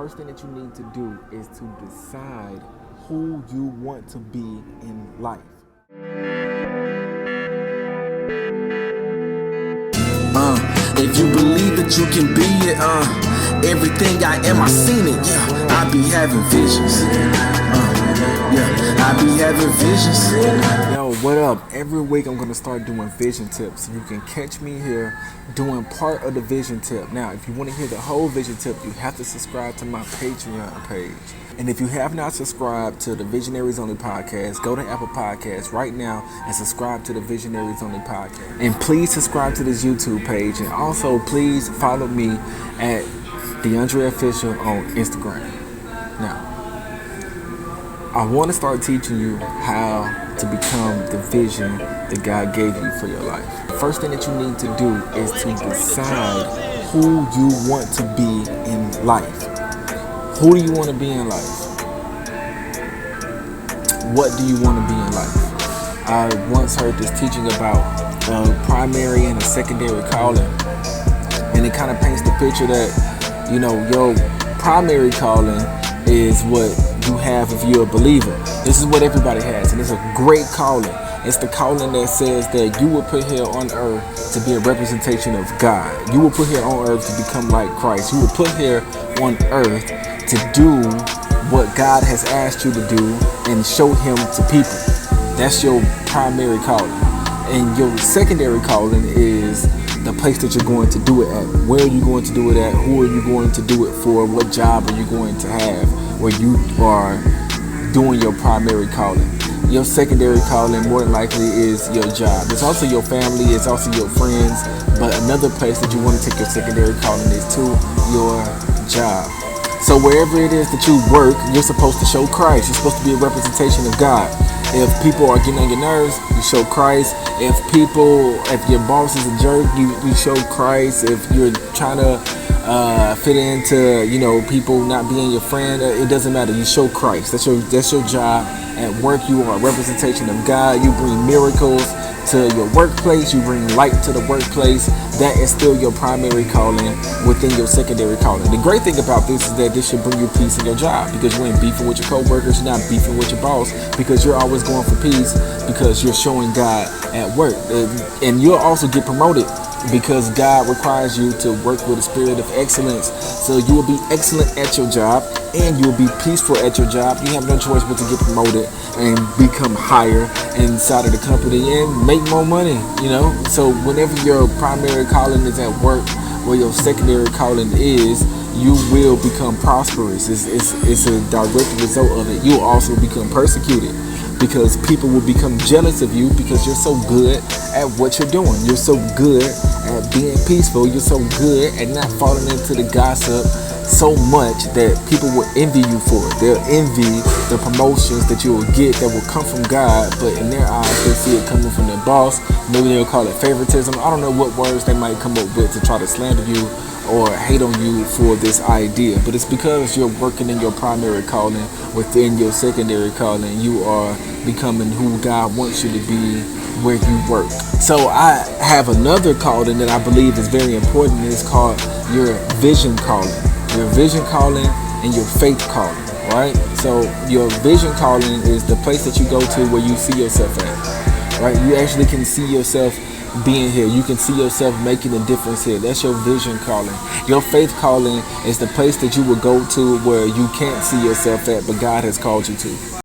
first thing that you need to do is to decide who you want to be in life. If you believe that you can be it, everything I am, I seen it, yeah. I be having visions, I be having visions. Yo, what up? Every week I'm going to start doing vision tips. You can catch me here doing part of the vision tip. Now, if you want to hear the whole vision tip, you have to subscribe to my Patreon page. And if you have not subscribed to the Visionaries Only podcast, go to Apple Podcasts right now and subscribe to the Visionaries Only podcast. And please subscribe to this YouTube page. And also, please follow me at DeandreOfficial on Instagram. Now, I want to start teaching you how to become the vision that God gave you for your life. The first thing that you need to do is to decide who you want to be in life. Who do you want to be in life? What do you want to be in life? I once heard this teaching about a primary and a secondary calling. And it kind of paints the picture that, your primary calling is what you have if you're a believer. This is what everybody has, and it's a great calling. It's the calling that says that you were put here on earth to be a representation of God. You were put here on earth to become like Christ. You were put here on earth to do what God has asked you to do and show Him to people. That's your primary calling. And your secondary calling is the place that you're going to do it at. Where are you going to do it at? Who are you going to do it for? What job are you going to have where you are doing your primary calling? Your secondary calling more than likely is your job. It's also your family, it's also your friends, but another place that you want to take your secondary calling is to your job. So wherever it is that you work, you're supposed to show Christ. You're supposed to be a representation of God. If people are getting on your nerves, you show Christ. If your boss is a jerk, you show Christ. If you're trying to fit into, people not being your friend, it doesn't matter. You show Christ. That's your job. At work, you are a representation of God. You bring miracles to your workplace. You bring light to the workplace. That is still your primary calling within your secondary calling. The great thing about this is that this should bring you peace in your job, because you ain't beefing with your coworkers, you're not beefing with your boss, because you're always going for peace, because you're showing God at work. And you'll also get promoted because God requires you to work with a spirit of excellence. So you will be excellent at your job and you will be peaceful at your job. You have no choice but to get promoted and become higher inside of the company and make more money, So whenever your primary calling is at work, where your secondary calling is, you will become prosperous. It's a direct result of it. You'll also become persecuted, because people will become jealous of you because you're so good at what you're doing. You're so good at being peaceful. You're so good at not falling into the gossip so much that people will envy you for it. They'll envy the promotions that you will get that will come from God, but in their eyes, they see it coming from their boss. Maybe they'll call it favoritism. I don't know what words they might come up with to try to slander you or hate on you for this idea, but it's because you're working in your primary calling within your secondary calling. You are becoming who God wants you to be where you work. So I have another calling that I believe is very important, and it's called your vision calling. Your vision calling and your faith calling, right? So your vision calling is the place that you go to where you see yourself at, right? You actually can see yourself being here. You can see yourself making a difference here. That's your vision calling. Your faith calling is the place that you will go to where you can't see yourself at, but God has called you to.